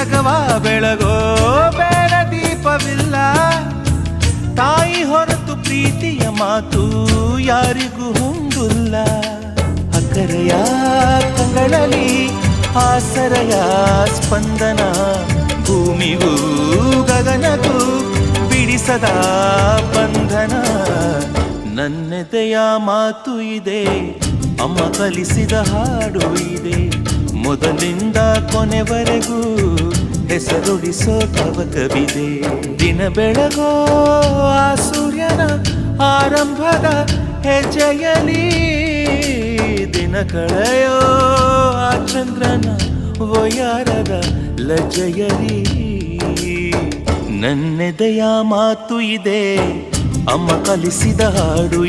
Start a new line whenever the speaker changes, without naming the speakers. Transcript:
ಜಗವ ಬೆಳಗೋ ಬೇಡ ದೀಪವಿಲ್ಲ. ತಾಯಿ ಹೊರತು ಪ್ರೀತಿಯ ಮಾತು ಯಾರಿಗೂ ಹೊಂದಿಲ್ಲ. ಅಕ್ಕರೆಯ ಕಂಗಳಲ್ಲಿ ಆಸರೆಯ ಸ್ಪಂದನ, ಭೂಮಿಗೂ ಗಗನಗೂ ಬಿಡಿಸದ ಬಂಧನ. ನನ್ನೆದೆಯ ಮಾತು ಇದೆ, ಅಮ್ಮ ಕಲಿಸಿದ ಹಾಡು ಇದೆ. ಮೊದಲಿಂದ ಕೊನೆವರೆಗೂ ಹೆಸರುಡಿಸೋ ತವಕವಿದೆ. ದಿನ ಬೆಳಗೋ ಆ ಸೂರ್ಯನ ಆರಂಭದ ಹೆಜ್ಜೆಯಲಿ, ದಿನ ಕಳೆಯೋ ಆ ಚಂದ್ರನ ವಯಾರದ ಲಜ್ಜೆಯಲಿ. ನನ್ನೆದೆಯ ಮಾತು ಇದೆ, ಅಮ್ಮ ಕಲಿಸಿದ ಹಾಡು